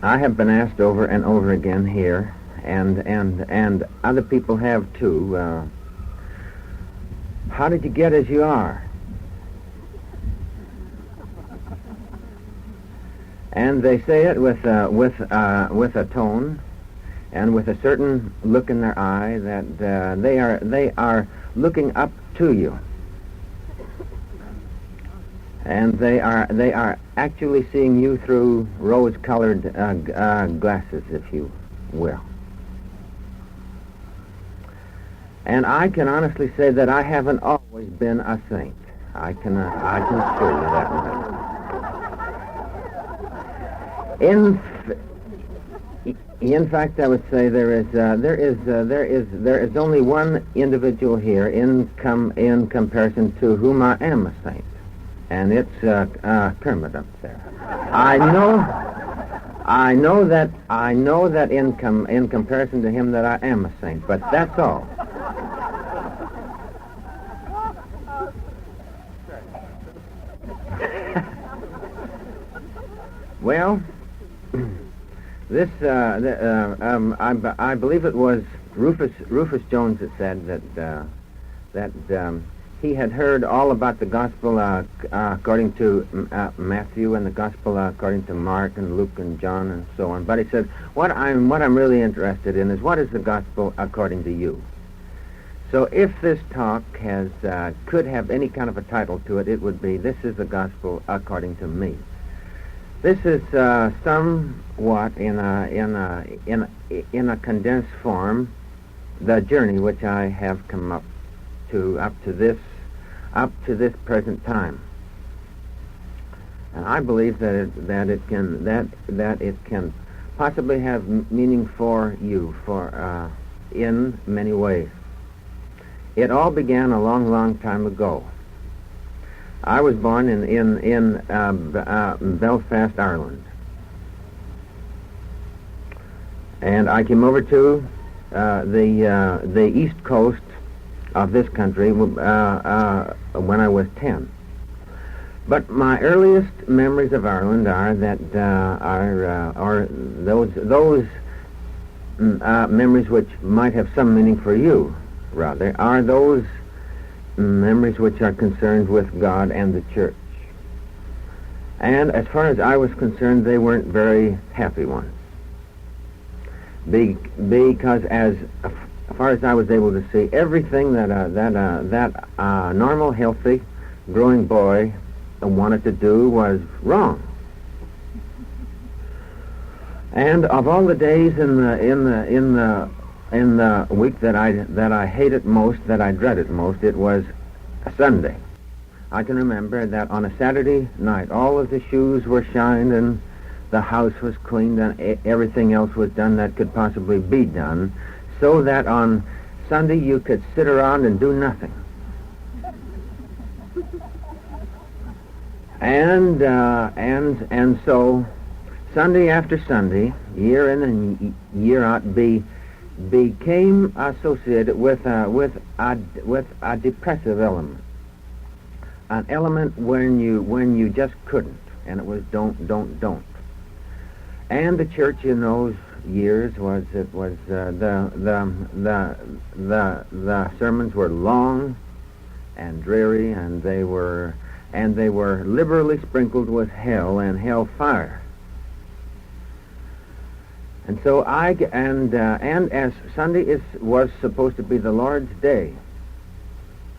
I have been asked over and over again here, and other people have too, how did you get as you are? And they say it with a tone and with a certain look in their eye that they are looking up to you, and they are actually seeing you through rose-colored glasses, if you will. And I can honestly say that I haven't always been a saint. I can assure you that much. In fact, I would say there is only one individual here in comparison to whom I am a saint, and it's Kermit up there. I know that in comparison to him that I am a saint, but that's all. Well, this I believe it was Rufus Jones that said that he had heard all about the gospel according to Matthew and the gospel according to Mark and Luke and John and so on. But he said, what I'm really interested in is what is the gospel according to you. So if this talk could have any kind of a title to it, it would be, "This is the gospel according to me." This is somewhat in a condensed form the journey which I have come up to this present time, and I believe that it can possibly have meaning for you in many ways. It all began a long time ago. I was born in Belfast, Ireland, and I came over to the east coast of this country when I was 10. But my earliest memories of Ireland are those memories which might have some meaning for you, rather, are those memories which are concerned with God and the church. And as far as I was concerned, they weren't very happy ones. Because as far as I was able to see, everything that a normal, healthy, growing boy wanted to do was wrong. And of all the days in the week that I hated most, that I dreaded most, it was a Sunday. I can remember that on a Saturday night, all of the shoes were shined and the house was cleaned and everything else was done that could possibly be done, so that on Sunday you could sit around and do nothing. And so Sunday after Sunday, year in and year out, became associated with a depressive element, an element when you just couldn't, and it was don't. And the church in those years the sermons were long and dreary, and they were liberally sprinkled with hell and hellfire. And so and as Sunday was supposed to be the Lord's day,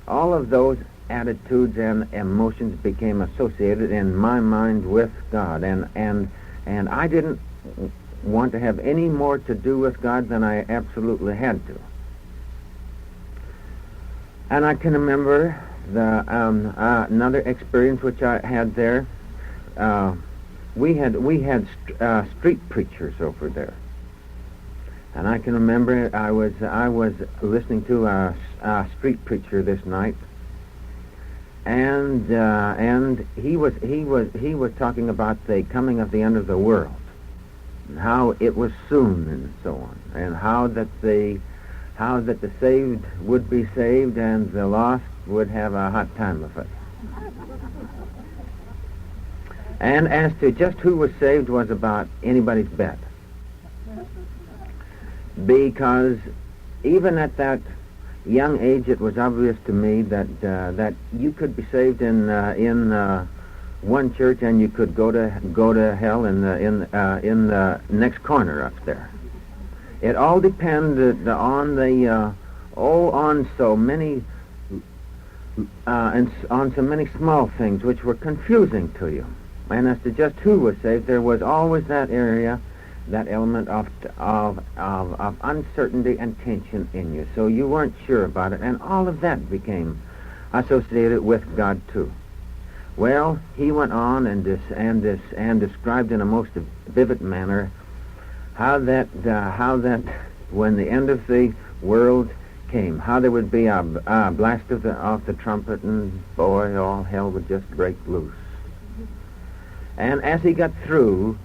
all of those attitudes and emotions became associated in my mind with God, and I didn't want to have any more to do with God than I absolutely had to. And I can remember another experience which I had there. We had street preachers over there, and I can remember I was listening to a street preacher this night, and he was talking about the coming of the end of the world, and how it was soon, and so on, and how that the saved would be saved and the lost would have a hot time of it. And as to just who was saved was about anybody's bet. Because even at that young age, it was obvious to me that you could be saved in one church and you could go to hell in the next corner up there. It all depended on so many small things which were confusing to you. And as to just who was saved, there was always that area, that element of uncertainty and tension in you. So you weren't sure about it, and all of that became associated with God too. Well, he went on and described in a most vivid manner how that when the end of the world came, how there would be a blast of the trumpet, and boy, all hell would just break loose. And as he got through,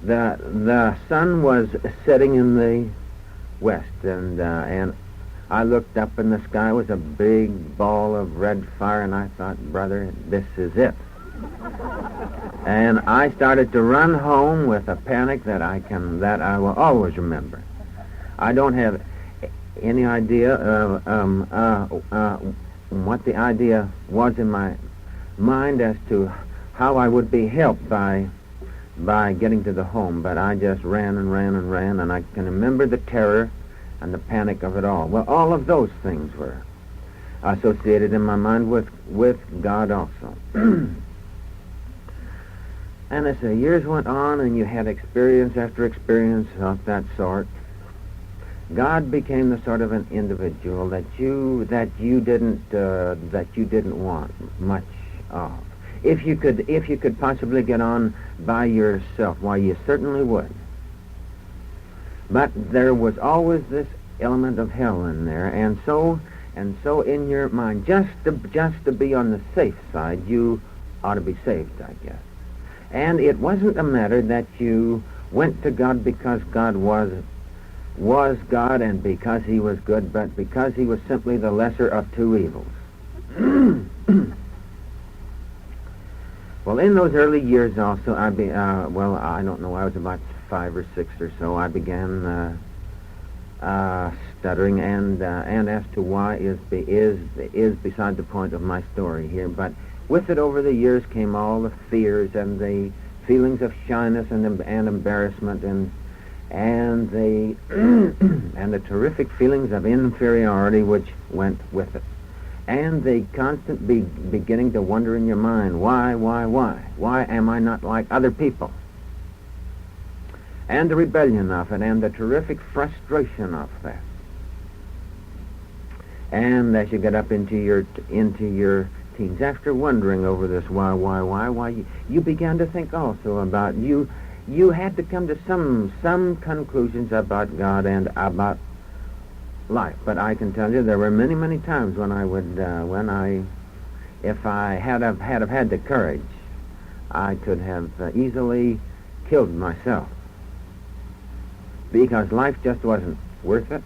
the sun was setting in the west, and I looked up, and the sky was a big ball of red fire, and I thought, brother, this is it. And I started to run home with a panic that I will always remember. I don't have any idea what the idea was in my mind as to how I would be helped by getting to the home, but I just ran and ran and ran, and I can remember the terror and the panic of it all. Well, all of those things were associated in my mind with God also. And as the years went on and you had experience after experience of that sort, God became the sort of an individual that you didn't want much of. If you could possibly get on by yourself, why, you certainly would. But there was always this element of hell in there, and so in your mind, just to be on the safe side, you ought to be saved, I guess. And it wasn't a matter that you went to God because God was God and because he was good, but because he was simply the lesser of two evils. Well, in those early years also, I don't know, I was about 5 or 6 or so, I began stuttering, and as to why is beside the point of my story here. But with it over the years came all the fears and the feelings of shyness and embarrassment and the and the terrific feelings of inferiority which went with it. And the constant beginning to wonder in your mind, why am I not like other people? And the rebellion of it, and the terrific frustration of that. And as you get up into your teens, after wondering over this why, you began to think also about you had to come to some conclusions about God and about life. But I can tell you there were many times when if I had had the courage, I could have easily killed myself, because life just wasn't worth it.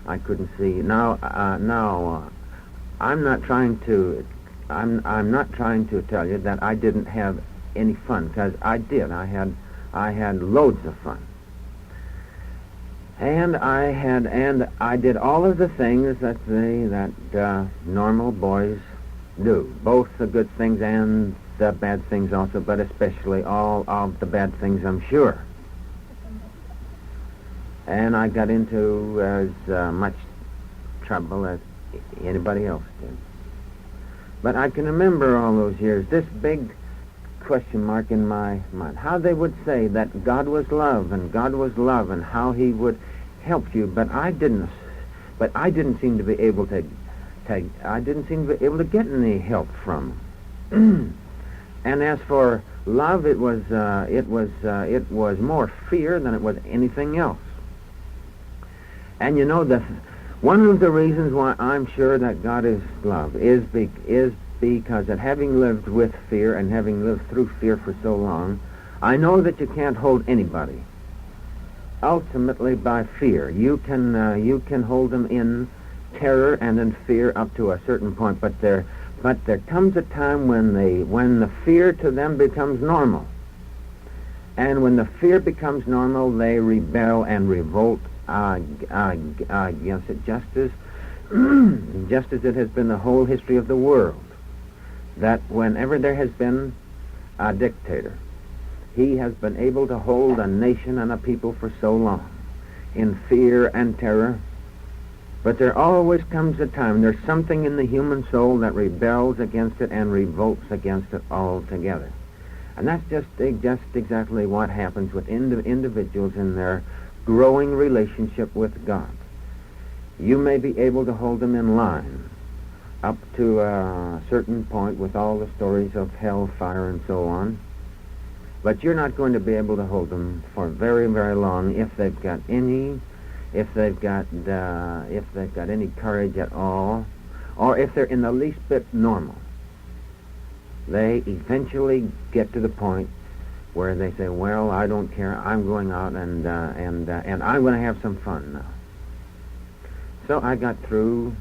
I couldn't see. Now I'm not trying to tell you that I didn't have any fun, because I did. I had loads of fun. And I did all of the things that normal boys do, both the good things and the bad things also, but especially all of the bad things, I'm sure. And I got into as much trouble as anybody else did. But I can remember all those years, this big question mark in my mind, how they would say that God was love and how he would help you, but I didn't seem to be able to get any help from him. And as for love, it was more fear than it was anything else. And you know, one of the reasons why I'm sure that God is love is because that having lived with fear and having lived through fear for so long, I know that you can't hold anybody ultimately by fear. You can hold them in terror and in fear up to a certain point, but But there comes a time when the fear to them becomes normal. And when the fear becomes normal, they rebel and revolt against it, just as it has been the whole history of the world. That whenever there has been a dictator, he has been able to hold a nation and a people for so long in fear and terror. But there always comes a time, there's something in the human soul that rebels against it and revolts against it altogether. And that's just exactly what happens with individuals in their growing relationship with God. You may be able to hold them in line up to a certain point with all the stories of hell, fire, and so on, but you're not going to be able to hold them for very, very long if they've got any courage at all, or if they're in the least bit normal. They eventually get to the point where they say, well, I don't care, I'm going out and I'm going to have some fun now. So I got through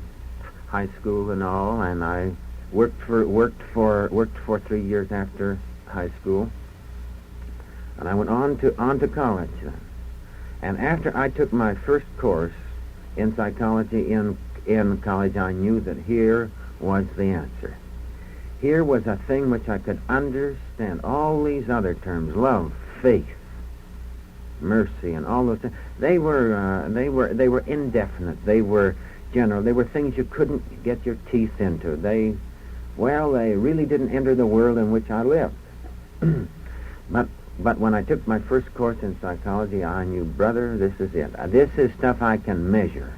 high school and all, and I worked for 3 years after high school, and I went on to college then. And after I took my first course in psychology in college, I knew that here was the answer. Here was a thing which I could understand. All these other terms, love, faith, mercy, and all those things, they were indefinite. They were general. They were things you couldn't get your teeth into. They really didn't enter the world in which I lived. But when I took my first course in psychology, I knew, brother, this is it. This is stuff I can measure.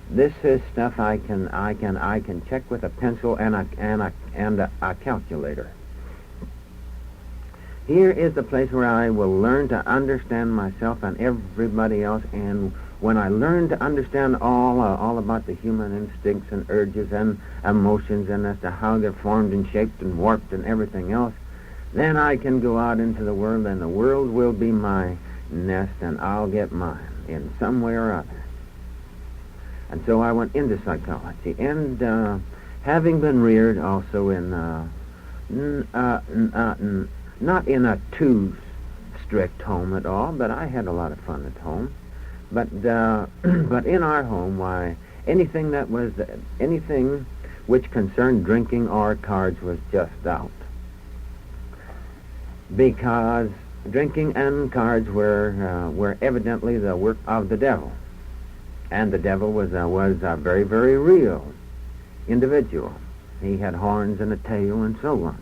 This is stuff I can check with a pencil and a calculator. Here is the place where I will learn to understand myself and everybody else. And when I learn to understand all about the human instincts and urges and emotions, and as to how they're formed and shaped and warped and everything else, then I can go out into the world, and the world will be my nest, and I'll get mine in some way or other. And so I went into psychology, and having been reared also in not in a too strict home at all, but I had a lot of fun at home. But in our home, why, anything which concerned drinking or cards was just out, because drinking and cards were evidently the work of the devil, and the devil was a very, very real individual. He had horns and a tail and so on.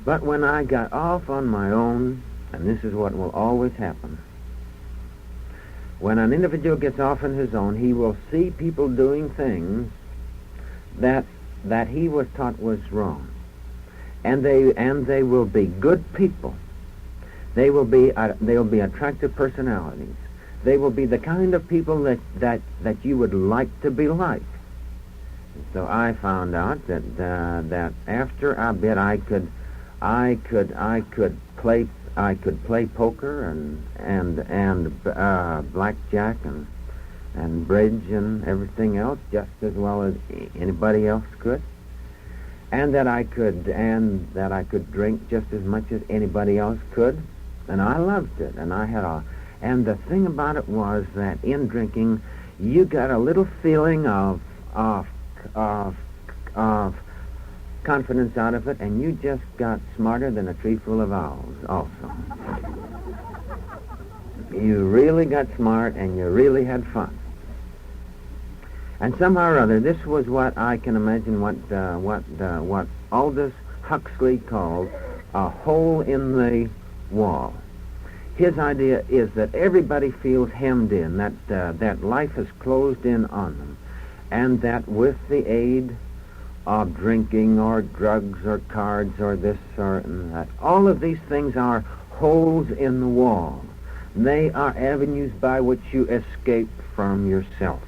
But when I got off on my own, and this is what will always happen, when an individual gets off on his own, he will see people doing things that he was taught was wrong. And they will be good people. They will be attractive personalities. They will be the kind of people that you would like to be like. So I found out that after a bit I could play poker and blackjack and bridge and everything else just as well as anybody else could. And that I could drink just as much as anybody else could, and I loved it. And the thing about it was that in drinking, you got a little feeling of confidence out of it, and you just got smarter than a tree full of owls. Also, you really got smart, and you really had fun. And somehow or other, this was what I can imagine what Aldous Huxley called a hole in the wall. His idea is that everybody feels hemmed in, that life has closed in on them, and that with the aid of drinking or drugs or cards or this or that, all of these things are holes in the wall. They are avenues by which you escape from yourself.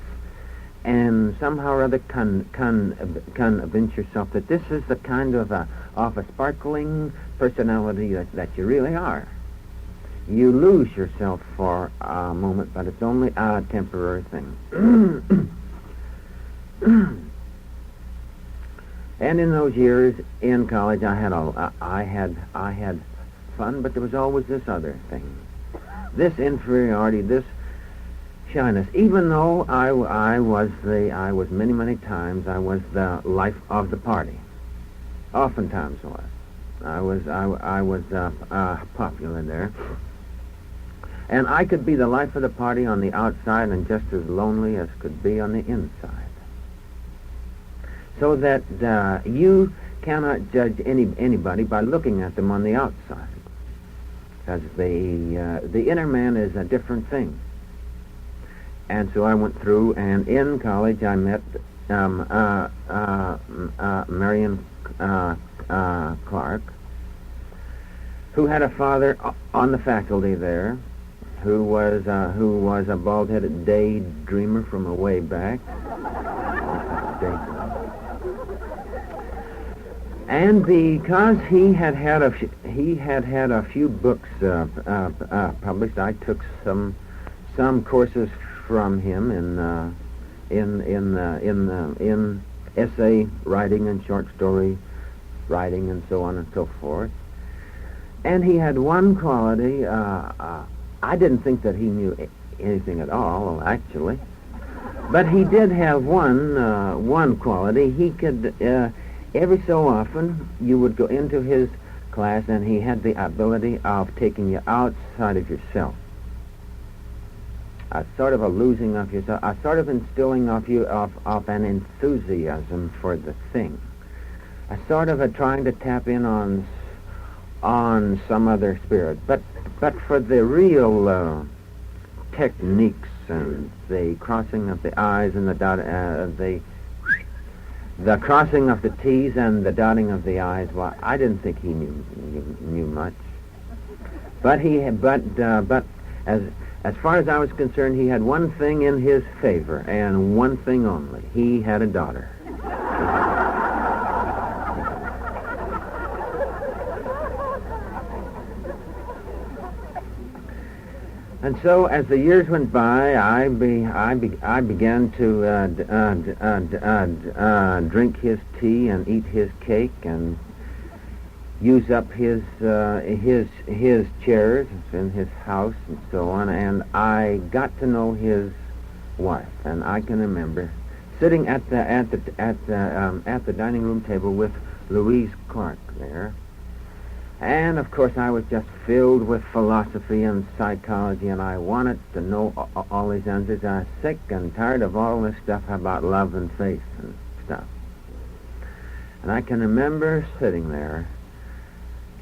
And somehow or other convince yourself that this is the kind of a sparkling personality that you really are. You lose yourself for a moment, but it's only a temporary thing. And in those years in college, I had fun, but there was always this other thing, this inferiority, this shyness. Even though I was many times I was the life of the party. Oftentimes I was popular there, and I could be the life of the party on the outside and just as lonely as could be on the inside. So that you cannot judge anybody by looking at them on the outside, because the inner man is a different thing. And so I went through, and in college I met Marion Clark, who had a father on the faculty there, who was a bald-headed daydreamer from a way back. And because he had had a few books published, I took some courses from him in essay writing and short story writing and so on and so forth. And he had one quality. I didn't think that he knew anything at all, actually, but he did have one quality. He could. Every so often, you would go into his class, and he had the ability of taking you outside of yourself. A sort of a losing of yourself, a sort of instilling of you of an enthusiasm for the thing, a sort of a trying to tap in on some other spirit. But for the real techniques and the crossing of the I's and the crossing of the T's and the dotting of the I's, well, I didn't think he knew much. But as far as I was concerned, he had one thing in his favor, and one thing only. He had a daughter. And so, as the years went by, I began to drink his tea and eat his cake and use up his chairs in his house and so on. And I got to know his wife, and I can remember sitting at the dining room table with Louise Clark there. And, of course, I was just filled with philosophy and psychology, and I wanted to know all these answers. I was sick and tired of all this stuff about love and faith and stuff. And I can remember sitting there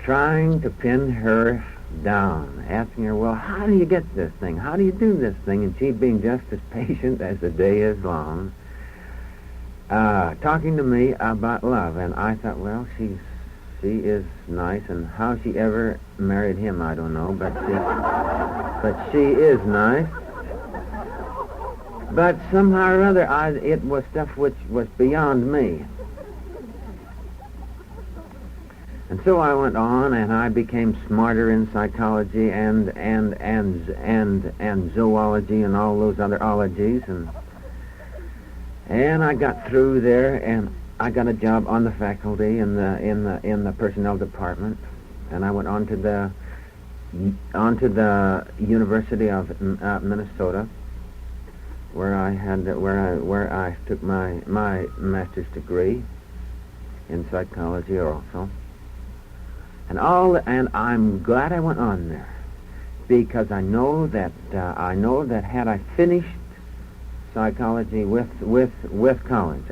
trying to pin her down, asking her, well, how do you get this thing? How do you do this thing? And she being just as patient as the day is long, talking to me about love. And I thought, well, she is nice, and how she ever married him, I don't know, but she is nice. But somehow or other, it was stuff which was beyond me. And so I went on, and I became smarter in psychology and zoology and all those other ologies, and I got through there, and I got a job on the faculty in the personnel department, and I went on to the University of Minnesota, where I took my master's degree in psychology also, and I'm glad I went on there, because I know that had I finished psychology with college,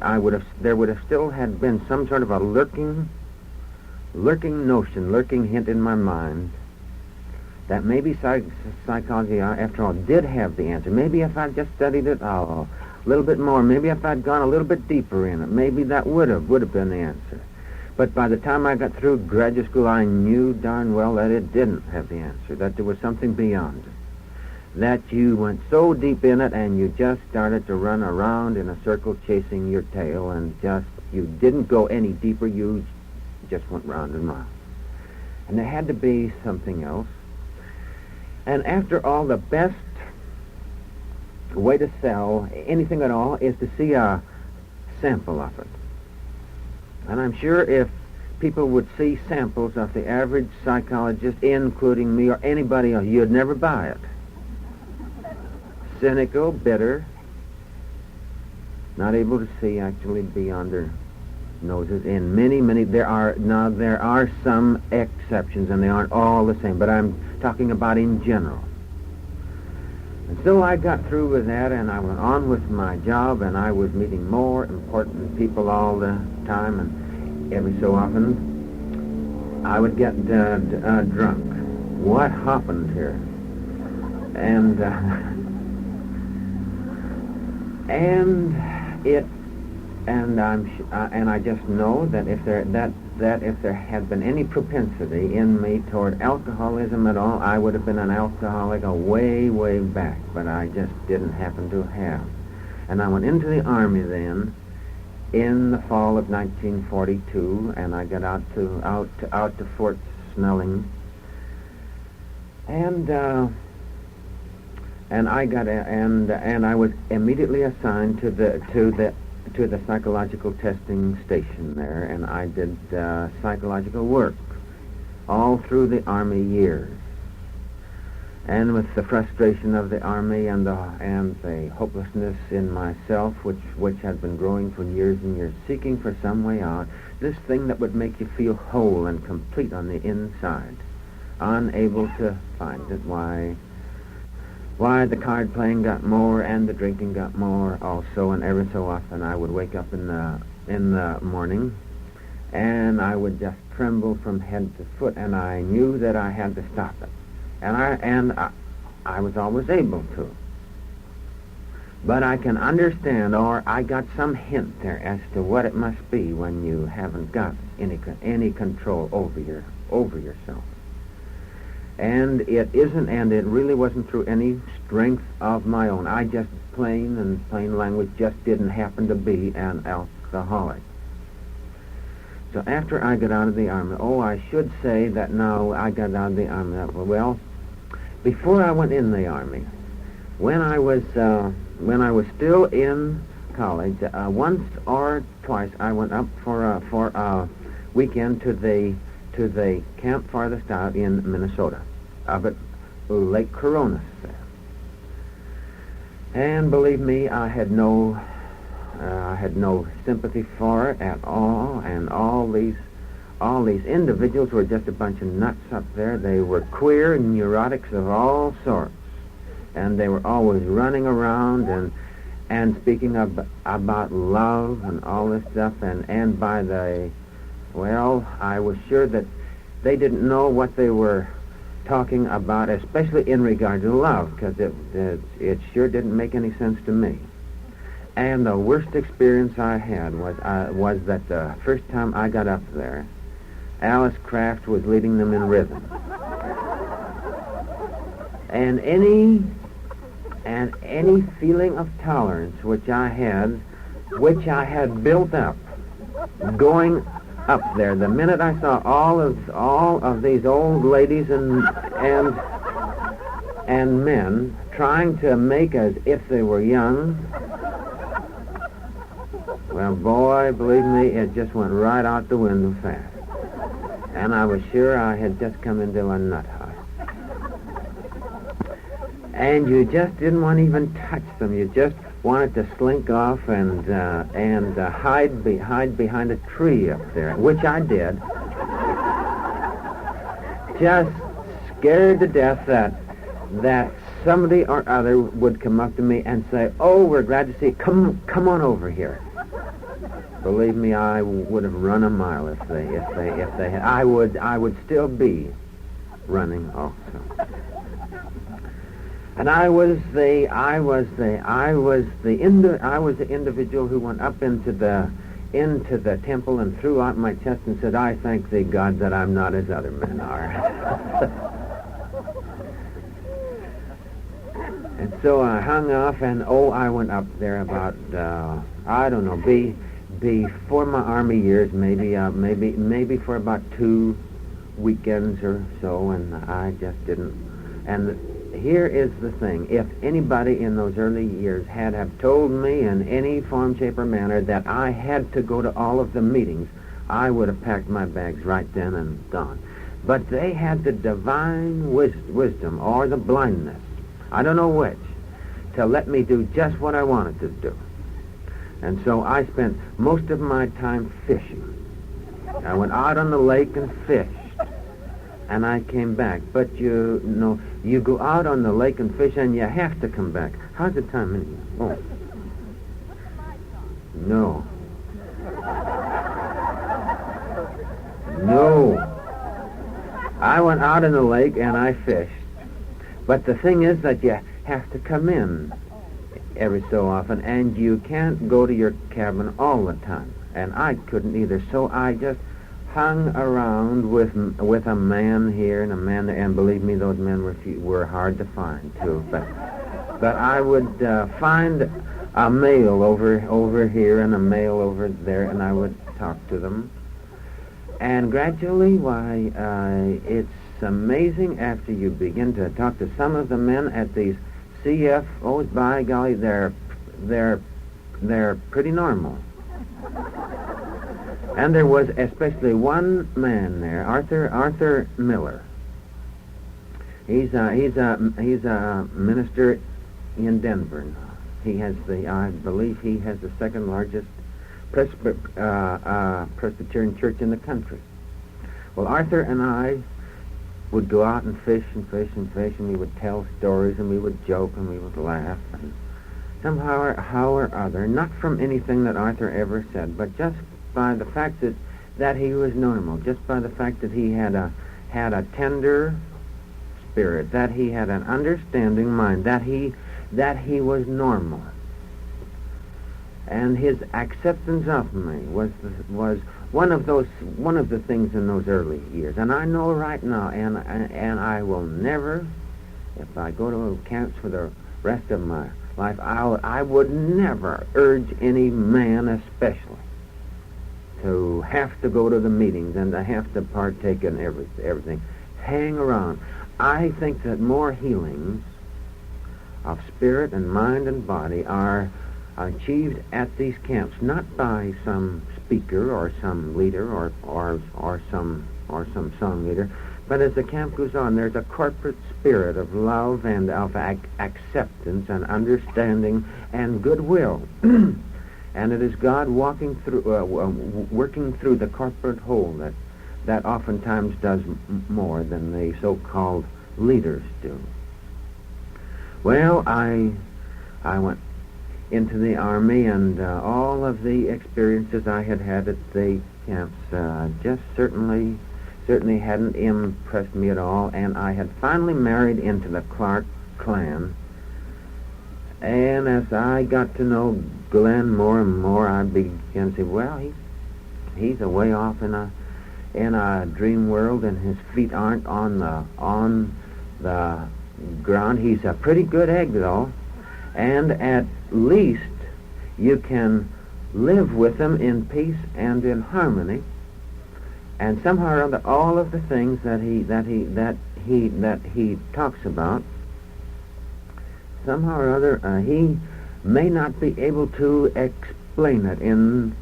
there would have still had been some sort of a lurking hint in my mind that maybe psychology, after all, did have the answer. Maybe if I'd just studied it a little bit more, maybe if I'd gone a little bit deeper in it, maybe that would have been the answer. But by the time I got through graduate school, I knew darn well that it didn't have the answer, that there was something beyond it. That you went so deep in it and you just started to run around in a circle chasing your tail, and you didn't go any deeper, you just went round and round. And there had to be something else. And after all, the best way to sell anything at all is to see a sample of it. And I'm sure if people would see samples of the average psychologist, including me or anybody else, you'd never buy it. Cynical, bitter, not able to see actually beyond their noses. In many, there are some exceptions, and they aren't all the same, but I'm talking about in general. And so I got through with that, and I went on with my job, and I was meeting more important people all the time, and every so often I would get drunk. What happened here? And I just know that if there had been any propensity in me toward alcoholism at all, I would have been an alcoholic way back, but I just didn't happen to have. And I went into the Army then in the fall of 1942, and I got out to Fort Snelling, and I was immediately assigned to the psychological testing station there, and I did psychological work all through the Army years. And with the frustration of the Army and the hopelessness in myself, which had been growing for years and years, seeking for some way out, this thing that would make you feel whole and complete on the inside, unable to find it. Why the card playing got more and the drinking got more also, and every so often I would wake up in the morning and I would just tremble from head to foot, and I knew that I had to stop it. And I was always able to. But I can understand, or I got some hint there as to what it must be when you haven't got any control over yourself. And it really wasn't through any strength of my own. I just plain language just didn't happen to be an alcoholic. So after I got out of the Army, I should say that now I got out of the Army. Well, before I went in the Army, when I was still in college, once or twice I went up for a weekend to the Camp Farthest Out in Minnesota, up at Lake Coronis there. And believe me, I had no sympathy for it at all, and all these individuals were just a bunch of nuts up there. They were queer and neurotics of all sorts, and they were always running around and speaking about love and all this stuff, and I was sure that they didn't know what they were talking about, especially in regard to love, because it sure didn't make any sense to me. And the worst experience I had was that the first time I got up there, Alice Kraft was leading them in rhythm. And any feeling of tolerance which I had built up going up there, the minute I saw all of these old ladies and men trying to make as if they were young, well, boy, believe me, it just went right out the window fast. And I was sure I had just come into a nut house. And you just didn't want to even touch them. You just wanted to slink off and hide behind a tree up there, which I did. Just scared to death that somebody or other would come up to me and say, "Oh, we're glad to see you. Come on over here." Believe me, I would have run a mile if they had. I would still be running also. And I was the individual who went up into the temple and threw out my chest and said, "I thank thee, God, that I'm not as other men are." And so I hung off, and I went up there about before my Army years, maybe for about 2 weekends or so, and I just didn't. And here is the thing: if anybody in those early years had have told me in any form, shape, or manner that I had to go to all of the meetings, I would have packed my bags right then and gone. But they had the divine wisdom or the blindness, I don't know which, to let me do just what I wanted to do. And so I spent most of my time fishing. I went out on the lake and fished, and I came back. But you know, you go out on the lake and fish, and you have to come back. How's the time anyway? Oh. No. No. I went out in the lake and I fished. But the thing is that you have to come in every so often, and you can't go to your cabin all the time. And I couldn't either, so I just hung around with a man here and a man there, and believe me, those men were hard to find too. But I would find a male over here and a male over there, and I would talk to them. And gradually, it's amazing after you begin to talk to some of the men at these CFOs. By golly, they're pretty normal. And there was especially one man there, Arthur Miller. He's a minister in Denver now. He has I believe he has the second largest Presbyterian church in the country. Well, Arthur and I would go out and fish and fish and fish, and we would tell stories, and we would joke, and we would laugh, and somehow or other, not from anything that Arthur ever said, but just by the fact that he was normal, just by the fact that he had a tender spirit, that he had an understanding mind, that he was normal. And his acceptance of me was one of the things in those early years. And I know right now, and I will never, if I go to camps for the rest of my life, I would never urge any man especially to have to go to the meetings and to have to partake in everything. Hang around. I think that more healings of spirit and mind and body are achieved at these camps, not by some speaker or some leader or some song leader, but as the camp goes on, there's a corporate spirit of love and of acceptance and understanding and goodwill. And it is God working through the corporate whole that oftentimes does more than the so-called leaders do. Well, I went into the Army, and all of the experiences I had at the camps just certainly hadn't impressed me at all, and I had finally married into the Clark clan. And as I got to know Glenn more and more, I began to say, well, he's away off in a dream world, and his feet aren't on the ground. He's a pretty good egg, though, and at least you can live with him in peace and in harmony. And somehow or other, all of the things that he talks about, somehow or other, he may not be able to explain it in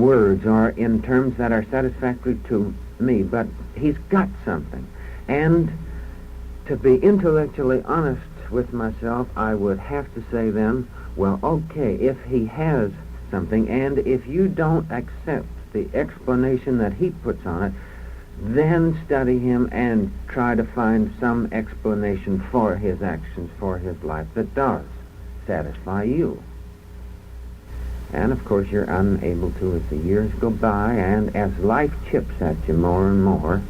words or in terms that are satisfactory to me, but he's got something. And to be intellectually honest with myself, I would have to say then, well, okay, if he has something, and if you don't accept the explanation that he puts on it, then study him and try to find some explanation for his actions, for his life, that does satisfy you. And of course you're unable to as the years go by, and as life chips at you more and more,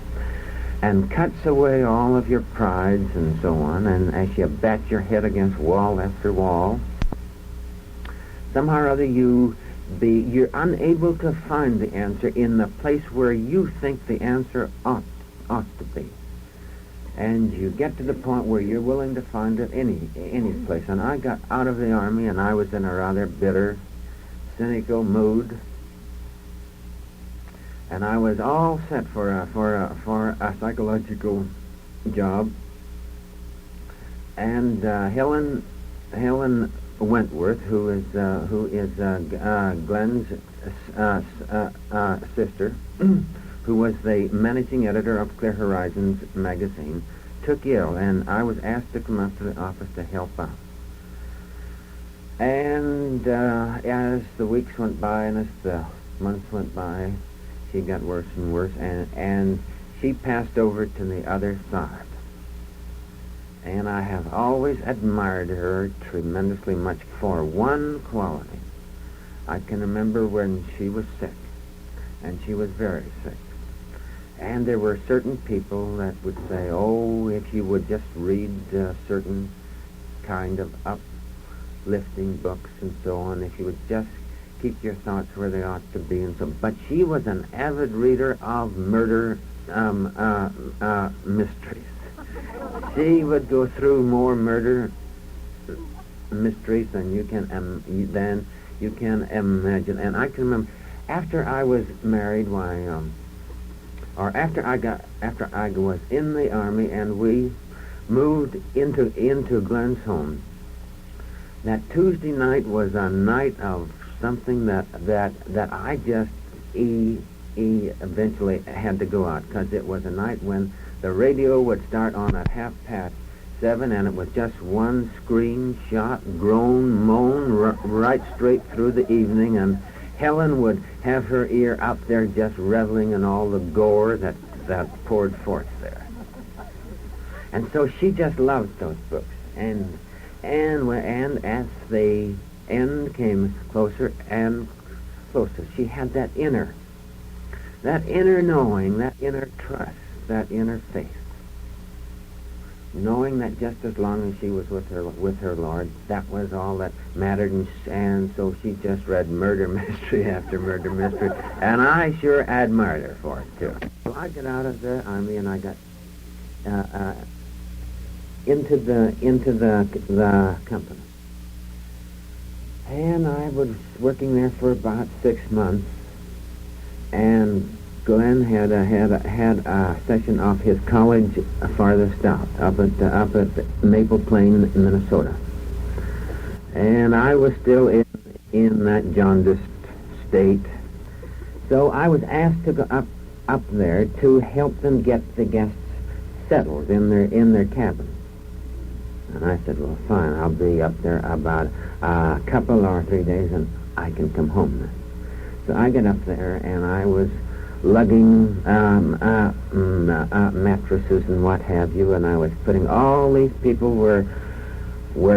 and cuts away all of your prides and so on, and as you bat your head against wall after wall, somehow or other you're unable to find the answer in the place where you think the answer ought to be. And you get to the point where you're willing to find it any place. And I got out of the Army, and I was in a rather bitter, cynical mood. And I was all set for a psychological job. And Helen Wentworth, who is Glenn's sister, who was the managing editor of Clear Horizons magazine, took ill, and I was asked to come up to the office to help out. And as the weeks went by and as the months went by, she got worse and worse, and she passed over to the other side. And I have always admired her tremendously much for one quality. I can remember when she was sick, and she was very sick. And there were certain people that would say, oh, if you would just read certain kind of uplifting books and so on, if you would just keep your thoughts where they ought to be and so on. But she was an avid reader of murder mysteries. She would go through more murder mysteries than you can imagine. And I can remember after I was married, after I was in the Army and we moved into Glenn's home, that Tuesday night was a night of something that I just eventually had to go out, because it was a night when the radio would start on at 7:30, and it was just one scream, shot, groan, moan, right straight through the evening, and Helen would have her ear up there just reveling in all the gore that poured forth there. And so she just loved those books. And as the end came closer and closer, she had that inner knowing, that inner trust, that inner faith, knowing that just as long as she was with her Lord, that was all that mattered. And so she just read murder mystery after murder mystery, and I sure admired her for it too. So I got out of the Army and I got into the company, and I was working there for about 6 months, and Glenn had a session of his college farthest out up at Maple Plain, Minnesota, and I was still in that jaundiced state. So I was asked to go up there to help them get the guests settled in their cabin. And I said, well, fine, I'll be up there about a couple or 3 days, and I can come home then. So I got up there, and I was lugging mattresses and what have you, and I was putting all these people were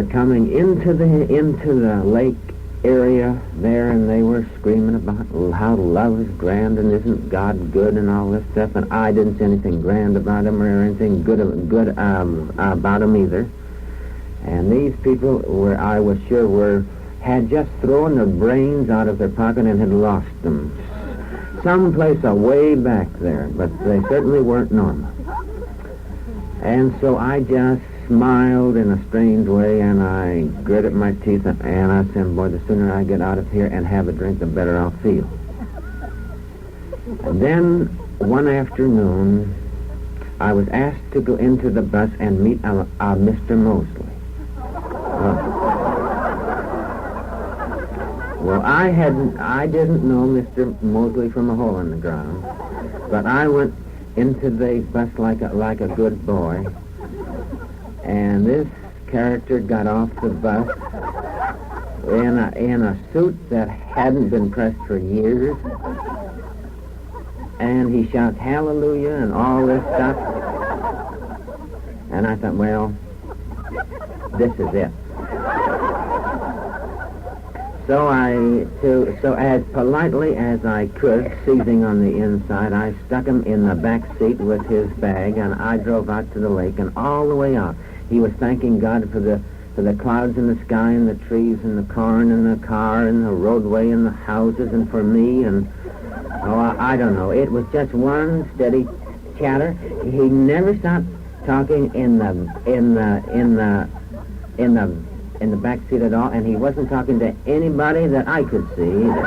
coming into the lake area there, and they were screaming about how love is grand and isn't God good and all this stuff, and I didn't see anything grand about him or anything good about him either. And these people I was sure had just thrown their brains out of their pocket and had lost them someplace away back there, but they certainly weren't normal. And so I just smiled in a strange way, and I gritted my teeth, and I said, boy, the sooner I get out of here and have a drink, the better I'll feel. And then one afternoon, I was asked to go into the bus and meet Mr. Mosley. Well, I didn't know Mr. Mosley from a hole in the ground, but I went into the bus like a good boy, and this character got off the bus in a suit that hadn't been pressed for years, and he shouts hallelujah and all this stuff, and I thought, well, this is it. So as politely as I could, seizing on the inside, I stuck him in the back seat with his bag, and I drove out to the lake, and all the way out, he was thanking God for the clouds in the sky and the trees and the corn and the car and the roadway and the houses and for me, and I don't know. It was just one steady chatter. He never stopped talking in the back seat at all, and he wasn't talking to anybody that I could see either.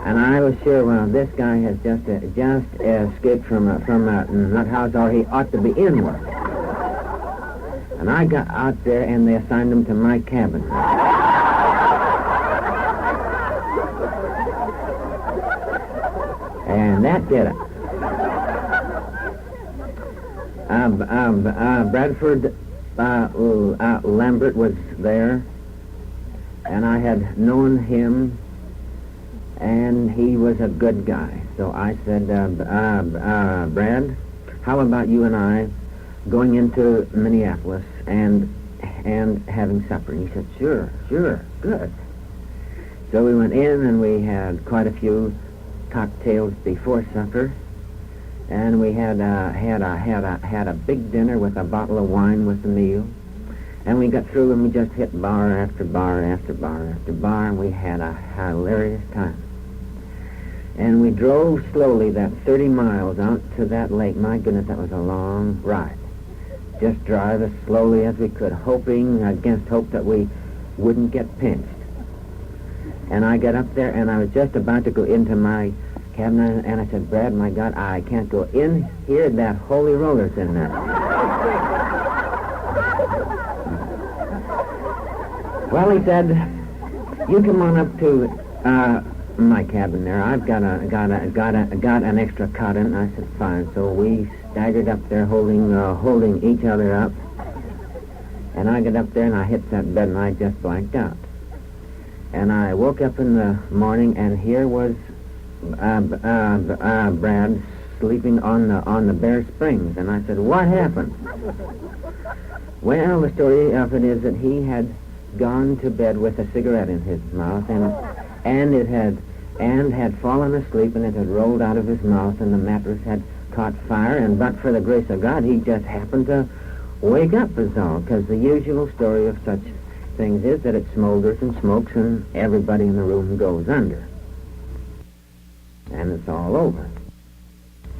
And I was sure, well, this guy has just escaped from a nut house, or he ought to be in one. And I got out there, and they assigned him to my cabin. And that did it. Bradford Lambert was there, and I had known him, and he was a good guy. So I said, Brad, how about you and I going into Minneapolis and having supper? And he said, sure, good. So we went in, and we had quite a few cocktails before supper, and we had a big dinner with a bottle of wine with the meal. And we got through, and we just hit bar after bar after bar after bar, and we had a hilarious time. And we drove slowly that 30 miles out to that lake. My goodness, that was a long ride. Just drive as slowly as we could, hoping against hope that we wouldn't get pinched. And I got up there, and I was just about to go into my cabin, and I said, Brad, my God, I can't go in here. That holy roller's in there. Well, he said, you come on up to my cabin there. I've got an extra cot in. I said, fine. So we staggered up there, holding each other up. And I got up there, and I hit that bed, and I just blanked out. And I woke up in the morning, and here was Brad sleeping on the bare springs. And I said, what happened? Well, the story of it is that he had gone to bed with a cigarette in his mouth, and had fallen asleep, and it had rolled out of his mouth, and the mattress had caught fire, and but for the grace of God, he just happened to wake up is all, because the usual story of such things is that it smolders and smokes, and everybody in the room goes under. And it's all over.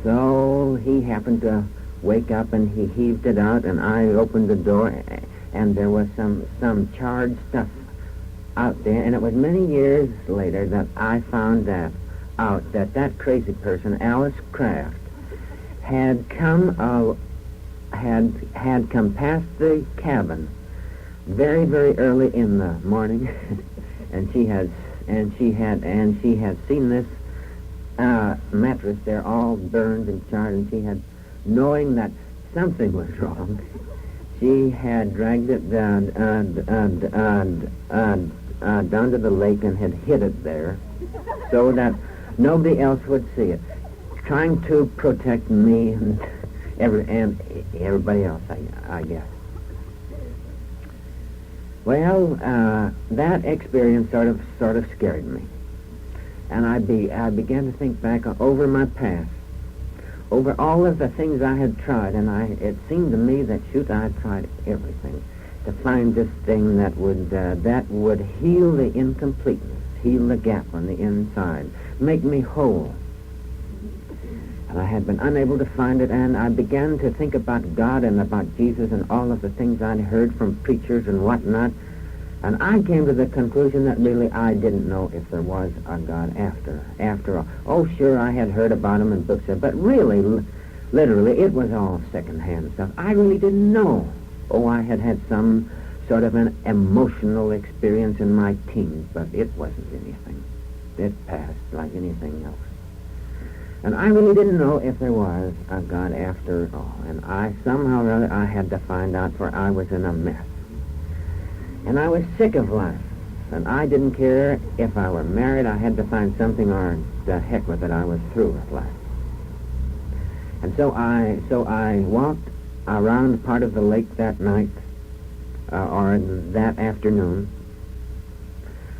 So he happened to wake up, and he heaved it out, and I opened the door, and there was some charred stuff out there, and it was many years later that I found out that crazy person, Alice Kraft, had come past the cabin very, very early in the morning, and she had seen this mattress there all burned and charred, and she had, knowing that something was wrong, she had dragged it down to the lake and had hid it there so that nobody else would see it, trying to protect me and everybody else, I guess. Well, that experience sort of scared me, and I began to think back over my past, over all of the things I had tried, and it seemed to me that I had tried everything to find this thing that would heal the incompleteness, heal the gap on the inside, make me whole. And I had been unable to find it, and I began to think about God and about Jesus and all of the things I'd heard from preachers and whatnot, and I came to the conclusion that really I didn't know if there was a God after all. Oh, sure, I had heard about him in books, but really, literally, it was all second-hand stuff. I really didn't know. Oh, I had had some sort of an emotional experience in my teens, but it wasn't anything. It passed like anything else. And I really didn't know if there was a God after all. And somehow or other, I had to find out, for I was in a mess. And I was sick of life. And I didn't care if I were married. I had to find something, or the heck with it, I was through with life. And so I walked around part of the lake that night, or that afternoon,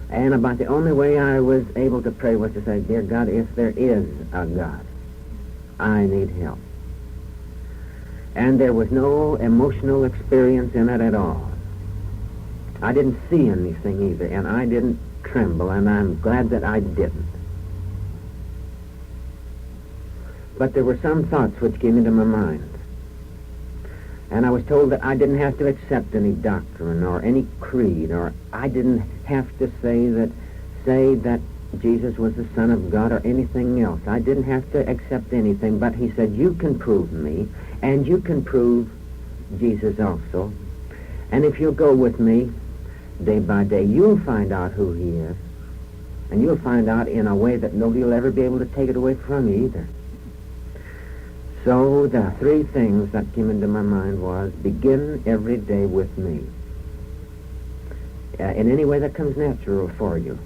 and about the only way I was able to pray was to say, dear God, if there is a God, I need help. And there was no emotional experience in it at all. I didn't see anything either, and I didn't tremble, and I'm glad that I didn't. But there were some thoughts which came into my mind. And I was told that I didn't have to accept any doctrine or any creed, or I didn't have to say that Jesus was the Son of God or anything else. I didn't have to accept anything, but he said, you can prove me, and you can prove Jesus also. And if you'll go with me day by day, you'll find out who he is. And you'll find out in a way that nobody will ever be able to take it away from you either. So the three things that came into my mind was, begin every day with me. In any way that comes natural for you.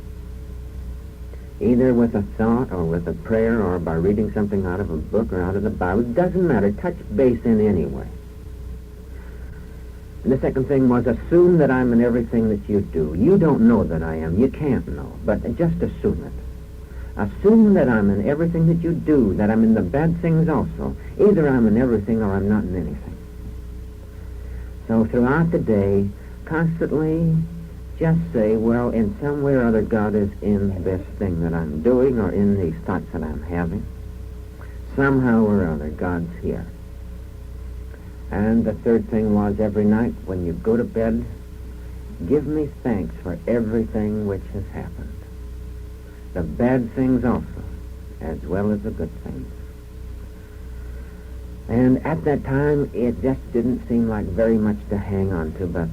Either with a thought or with a prayer or by reading something out of a book or out of the Bible. It doesn't matter. Touch base in any way. And the second thing was, assume that I'm in everything that you do. You don't know that I am. You can't know. But just assume it. Assume that I'm in everything that you do, that I'm in the bad things also. Either I'm in everything or I'm not in anything. So throughout the day, constantly just say, well, in some way or other, God is in this thing that I'm doing or in these thoughts that I'm having. Somehow or other, God's here. And the third thing was, every night when you go to bed, give me thanks for everything which has happened. The bad things also, as well as the good things. And at that time, it just didn't seem like very much to hang on to, but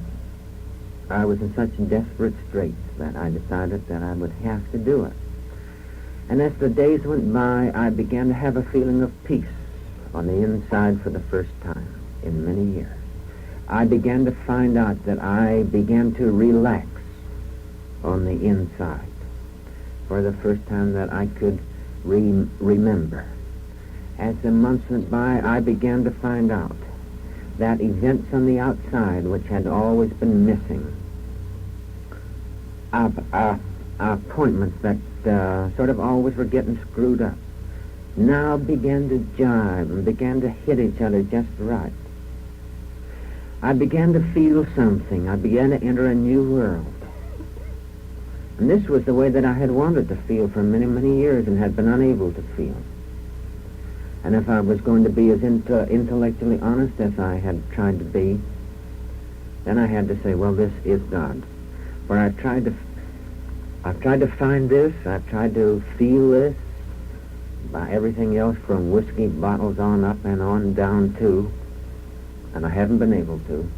I was in such desperate straits that I decided that I would have to do it. And as the days went by, I began to have a feeling of peace on the inside for the first time in many years. I began to find out that I began to relax on the inside for the first time that I could remember. As the months went by, I began to find out that events on the outside, which had always been missing, appointments that sort of always were getting screwed up, now began to jive and began to hit each other just right. I began to feel something. I began to enter a new world. And this was the way that I had wanted to feel for many, many years and had been unable to feel. And if I was going to be as intellectually honest as I had tried to be, then I had to say, well, this is God. For I've tried to find this, I've tried to feel this by everything else from whiskey bottles on up and on down to, and I haven't been able to.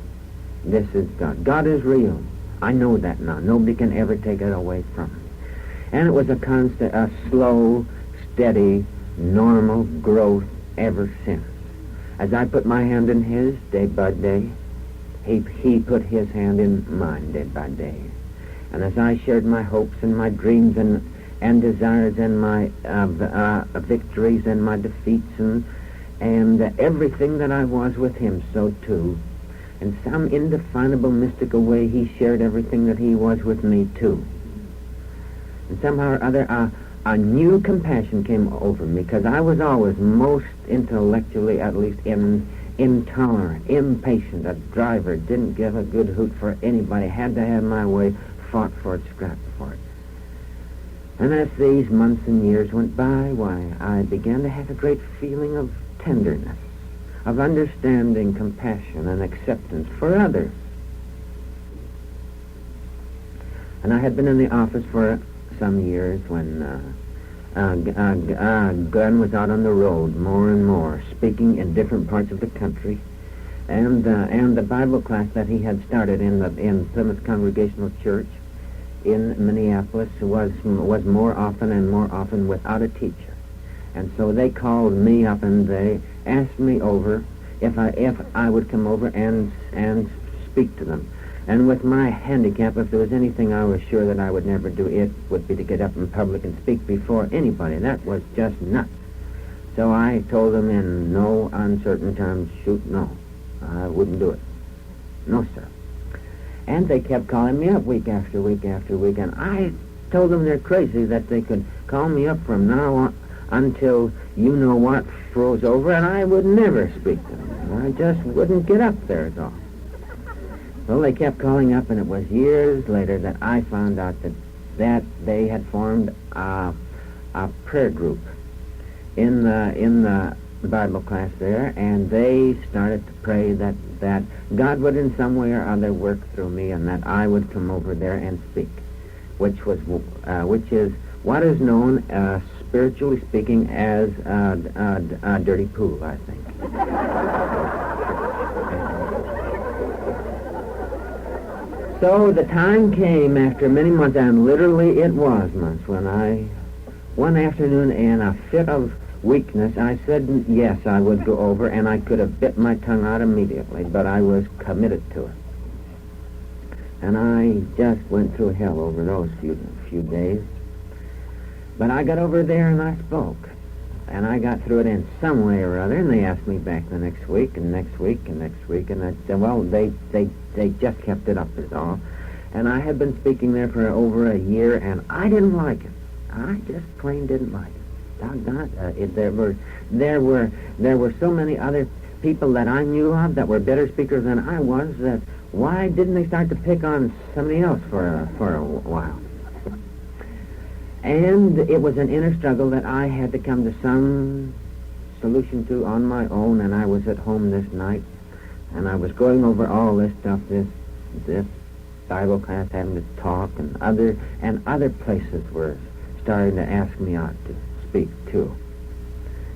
This is God. God is real. I know that now. Nobody can ever take it away from me. And it was a slow, steady, normal growth ever since. As I put my hand in his day by day, he put his hand in mine day by day. And as I shared my hopes and my dreams and desires and my victories and my defeats and everything that I was with him, so too, in some indefinable, mystical way, he shared everything that he was with me too. And somehow or other, a new compassion came over me, because I was always most intellectually, at least, intolerant, impatient, a driver, didn't give a good hoot for anybody, had to have my way, fought for it, scrapped for it. And as these months and years went by, why, I began to have a great feeling of tenderness, of understanding, compassion, and acceptance for others. And I had been in the office for some years when Gunn was out on the road more and more, speaking in different parts of the country, and the Bible class that he had started in Plymouth Congregational Church in Minneapolis was more often and more often without a teacher. And so they called me up and they asked me over if I would come over and speak to them. And with my handicap, if there was anything I was sure that I would never do, it would be to get up in public and speak before anybody. That was just nuts. So I told them in no uncertain terms, shoot, no, I wouldn't do it. No, sir. And they kept calling me up week after week after week, and I told them they're crazy, that they could call me up from now on until you-know-what froze over, and I would never speak to them. I just wouldn't get up there at all. Well, they kept calling up, and it was years later that I found out that they had formed a prayer group in the Bible class there, and they started to pray that God would in some way or other work through me, and that I would come over there and speak, which is what is known, spiritually speaking, as a dirty pool, I think. So the time came after many months, and literally it was months, when one afternoon in a fit of weakness, I said yes, I would go over, and I could have bit my tongue out immediately, but I was committed to it. And I just went through hell over those few days. But I got over there and I spoke. And I got through it in some way or other, and they asked me back the next week, and next week, and next week, and I said, well, they just kept it up is all. And I had been speaking there for over a year, and I didn't like it. I just plain didn't like it. Doggone it. There were so many other people that I knew of that were better speakers than I was, that why didn't they start to pick on somebody else for a while? And it was an inner struggle that I had to come to some solution to on my own, and I was at home this night, and I was going over all this stuff, this Bible class, having to talk, and other places were starting to ask me out to speak too,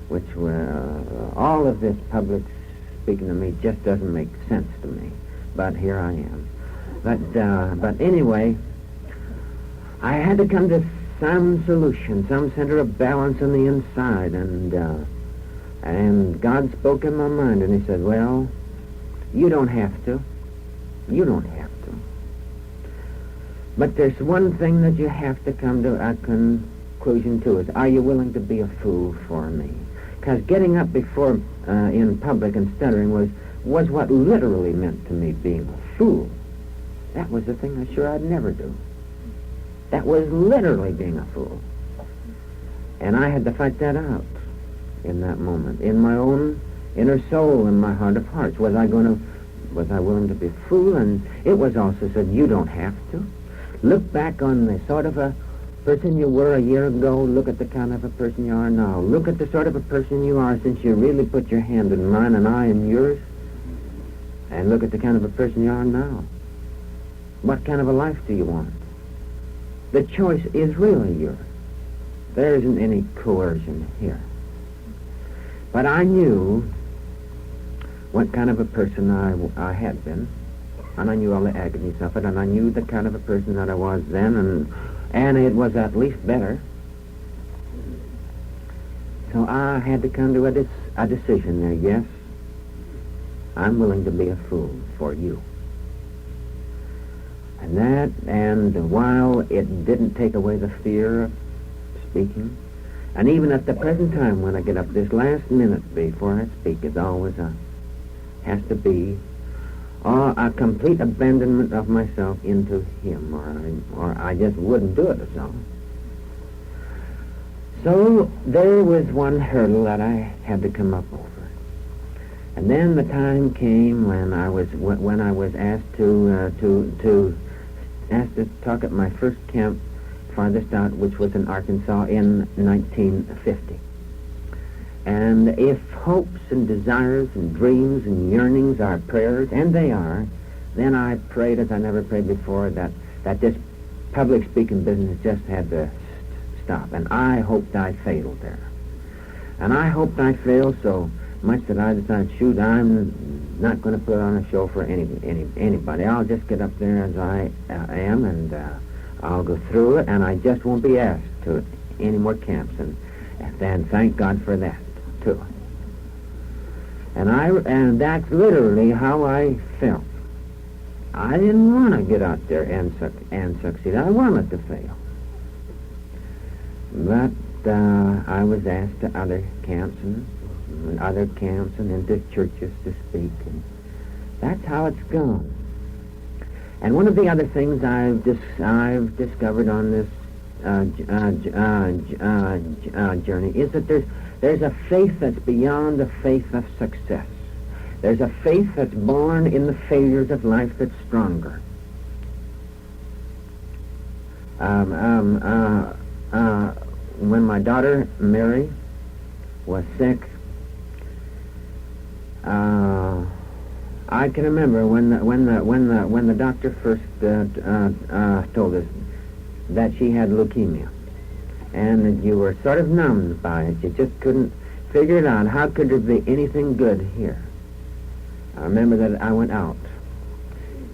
which were all of this public speaking to me just doesn't make sense to me, but here I am. But anyway, I had to come to some solution, some center of balance on the inside, and God spoke in my mind, and he said, well, you don't have to. You don't have to. But there's one thing that you have to come to a conclusion to, is, are you willing to be a fool for me? Because getting up before, in public and stuttering was what literally meant to me being a fool. That was the thing I sure I'd never do. That was literally being a fool. And I had to fight that out in that moment, in my own inner soul, in my heart of hearts. Was I willing to be a fool? And it was also said, you don't have to. Look back on the sort of a person you were a year ago. Look at the kind of a person you are now. Look at the sort of a person you are since you really put your hand in mine and I in yours. And look at the kind of a person you are now. What kind of a life do you want? The choice is really yours. There isn't any coercion here. But I knew what kind of a person I had been, and I knew all the agonies of it, and I knew the kind of a person that I was then, and it was at least better. So I had to come to a decision there. Yes, I'm willing to be a fool for you. And while it didn't take away the fear of speaking, and even at the present time when I get up, this last minute before I speak is always has to be a complete abandonment of myself into him, or I just wouldn't do it or so. So there was one hurdle that I had to come up over. And then the time came when I was asked to talk at my first Camp Farthest Out, which was in Arkansas in 1950. And if hopes and desires and dreams and yearnings are prayers, and they are, then I prayed as I never prayed before, that this public speaking business just had to stop. And I hoped I failed there. And I hoped I failed so much that I decided, shoot, I'm not going to put on a show for anybody. I'll just get up there as I am, and I'll go through it, and I just won't be asked to any more camps. And then thank God for that too. And that's literally how I felt. I didn't want to get out there and succeed. I wanted to fail. But I was asked to other camps and into churches to speak, and that's how it's gone. And one of the other things I've discovered on this journey is that there's a faith that's beyond the faith of success. There's a faith that's born in the failures of life that's stronger. When my daughter Mary was sick, I can remember when the doctor first told us that she had leukemia, and that you were sort of numbed by it. You just couldn't figure it out. How could there be anything good here? I remember that I went out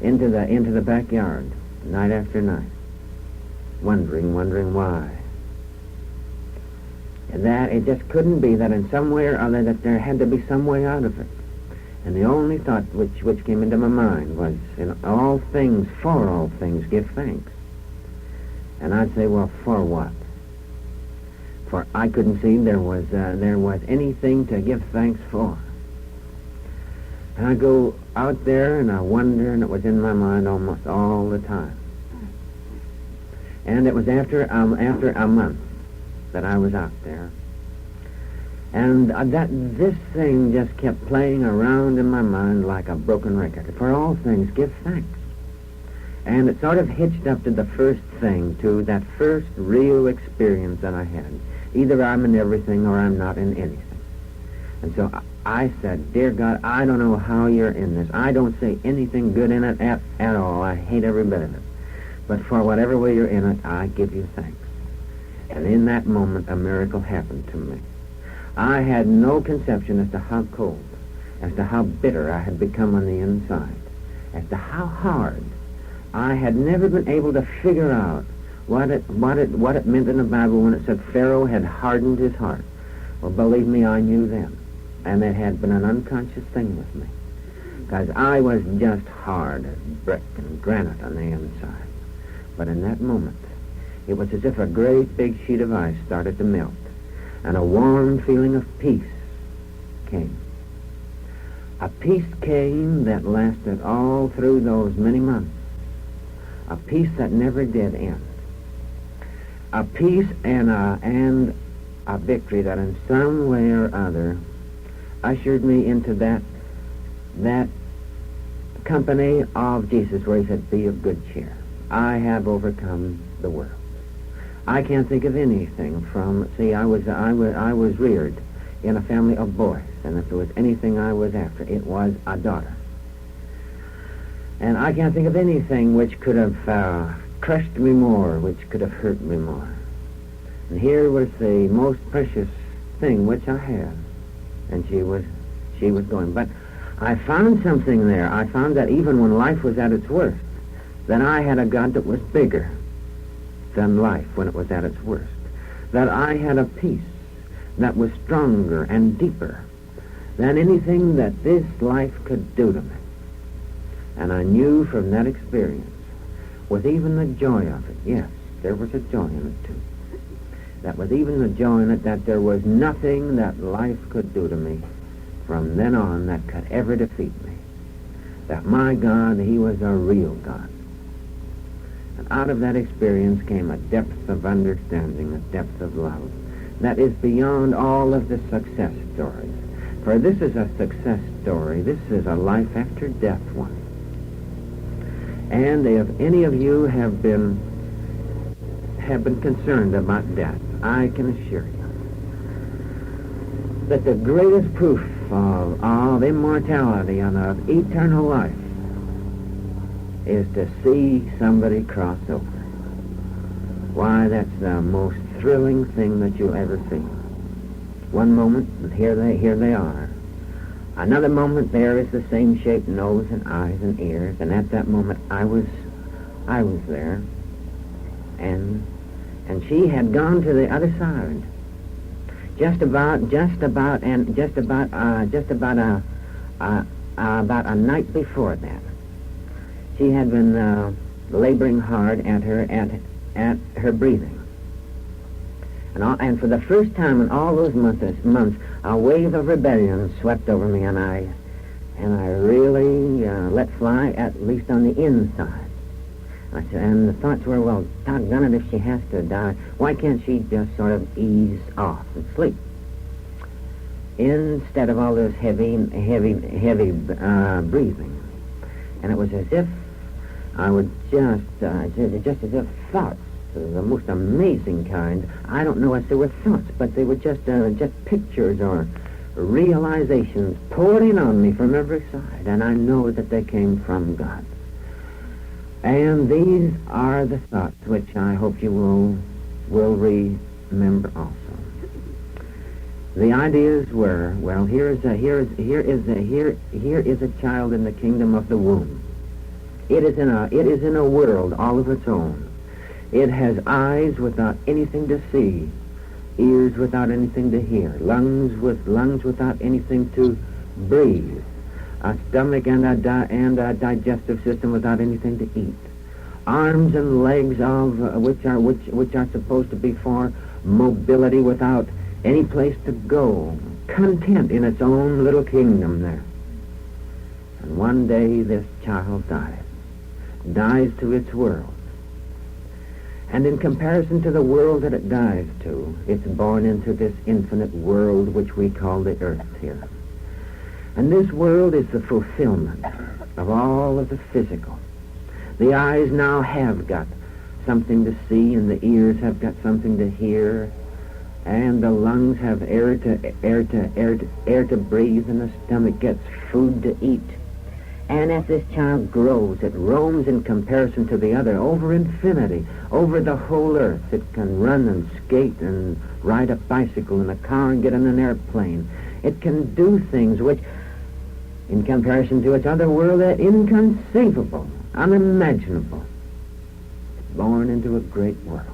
into the backyard, night after night, wondering why. And that it just couldn't be that in some way or other that there had to be some way out of it. And the only thought which came into my mind was, in all things, for all things, give thanks. And I'd say, well, for what? For I couldn't see there was anything to give thanks for. And I go out there and I wonder, and it was in my mind almost all the time. And it was after a month that I was out there. And this thing just kept playing around in my mind like a broken record. For all things, give thanks. And it sort of hitched up to the first thing, to that first real experience that I had. Either I'm in everything or I'm not in anything. And so I said, dear God, I don't know how you're in this. I don't see anything good in it at all. I hate every bit of it. But for whatever way you're in it, I give you thanks. And in that moment, a miracle happened to me. I had no conception as to how cold, as to how bitter I had become on the inside, as to how hard. I had never been able to figure out what it meant in the Bible when it said Pharaoh had hardened his heart. Well, believe me, I knew then, and it had been an unconscious thing with me, because I was just hard as brick and granite on the inside. But in that moment, it was as if a great big sheet of ice started to melt, and a warm feeling of peace came. A peace came that lasted all through those many months. A peace that never did end. A peace and a victory that in some way or other ushered me into that company of Jesus where he said, be of good cheer. I have overcome the world. I can't think of anything I was reared in a family of boys, and if there was anything I was after, it was a daughter. And I can't think of anything which could have crushed me more, which could have hurt me more. And here was the most precious thing which I had, and she was going. But I found something there. I found that even when life was at its worst, that I had a God that was bigger than life when it was at its worst. That I had a peace that was stronger and deeper than anything that this life could do to me. And I knew from that experience, with even the joy of it, yes, there was a joy in it too, that with even the joy in it, that there was nothing that life could do to me from then on that could ever defeat me. That my God, he was a real God. And out of that experience came a depth of understanding, a depth of love that is beyond all of the success stories. For this is a success story. This is a life after death one. And if any of you have been concerned about death, I can assure you that the greatest proof of immortality and of eternal life is to see somebody cross over. Why, that's the most thrilling thing that you'll ever see. One moment, and here they are. Another moment, there is the same shaped nose and eyes and ears, and at that moment I was there, and she had gone to the other side. Just about a night before that, she had been laboring hard at her breathing. And for the first time in all those months, a wave of rebellion swept over me, and I really let fly, at least on the inside. And the thoughts were, well, doggone it, if she has to die, why can't she just sort of ease off and sleep? Instead of all this heavy breathing. And it was as if I would just as if thoughts, the most amazing kind. I don't know if they were thoughts, but they were just pictures or realizations pouring on me from every side, and I know that they came from God. And these are the thoughts which I hope you will remember also. The ideas were, well, here is a child in the kingdom of the womb. It is in a world all of its own. It has eyes without anything to see, ears without anything to hear, lungs without anything to breathe, a stomach and a digestive system without anything to eat, arms and legs of which are supposed to be for mobility without any place to go, content in its own little kingdom there. And one day this child dies to its world. And in comparison to the world that it dies to, it's born into this infinite world which we call the earth here. And this world is the fulfillment of all of the physical. The eyes now have got something to see, and the ears have got something to hear, and the lungs have air to breathe, and the stomach gets food to eat. And as this child grows, it roams in comparison to the other over infinity, over the whole earth. It can run and skate and ride a bicycle and a car and get in an airplane. It can do things which, in comparison to its other world, are inconceivable, unimaginable. It's born into a great world.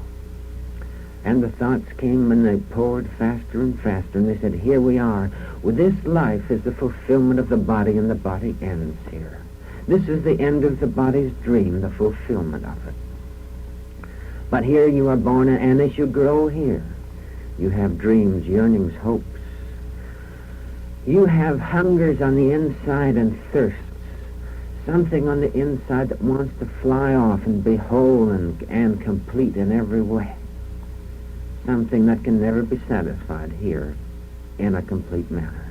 And the thoughts came and they poured faster and faster, and they said, here we are. Well, this life is the fulfillment of the body, and the body ends here. This is the end of the body's dream, the fulfillment of it. But here you are born, and as you grow here, you have dreams, yearnings, hopes. You have hungers on the inside and thirsts, something on the inside that wants to fly off and be whole and complete in every way. Something that can never be satisfied here in a complete manner.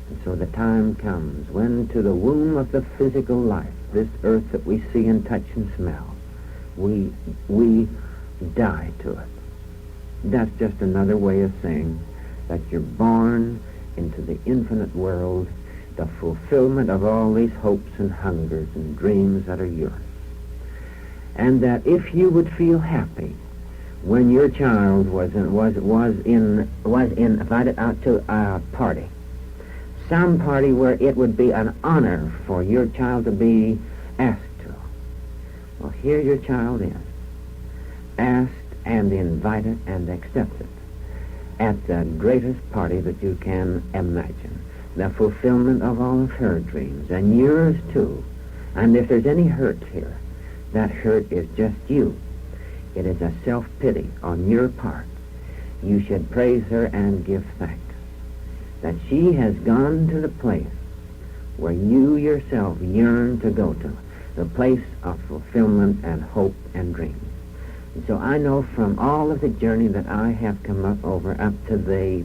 And so the time comes when to the womb of the physical life, this earth that we see and touch and smell, we die to it. That's just another way of saying that you're born into the infinite world, the fulfillment of all these hopes and hungers and dreams that are yours. And that if you would feel happy when your child was invited out to a party, some party where it would be an honor for your child to be asked to. Well, here your child is, asked and invited and accepted at the greatest party that you can imagine, the fulfillment of all of her dreams, and yours too. And if there's any hurt here, that hurt is just you. It is a self-pity on your part. You should praise her and give thanks that she has gone to the place where you yourself yearn to go to, the place of fulfillment and hope and dreams. And so I know from all of the journey that I have come up to the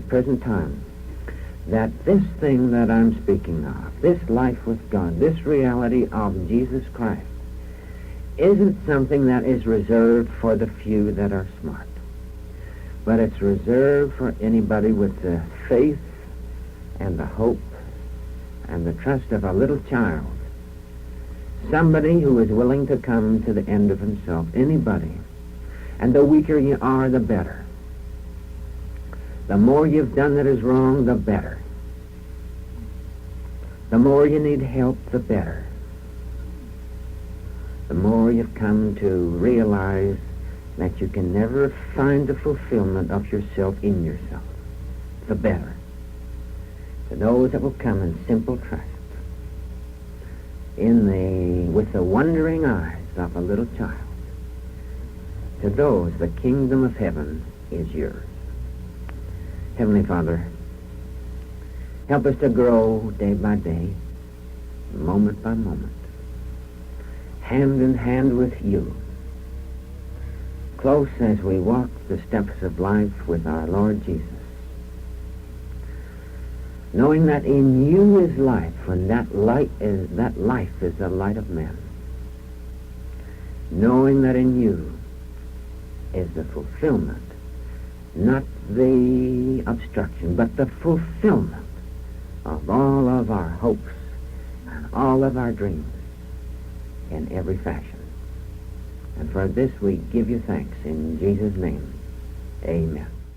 present time, that this thing that I'm speaking of, this life with God, this reality of Jesus Christ, isn't something that is reserved for the few that are smart, but it's reserved for anybody with the faith and the hope and the trust of a little child, somebody who is willing to come to the end of himself, anybody. And the weaker you are, the better. The more you've done that is wrong, the better. The more you need help, the better. The more you've come to realize that you can never find the fulfillment of yourself in yourself, the better. To those that will come in simple trust, with the wondering eyes of a little child, to those the kingdom of heaven is yours. Heavenly Father, help us to grow day by day, moment by moment, hand in hand with you, close as we walk the steps of life with our Lord Jesus, knowing that in you is life, and that life is the light of men, knowing that in you is the fulfillment, not the obstruction, but the fulfillment of all of our hopes and all of our dreams in every fashion. And for this we give you thanks in Jesus' name. Amen.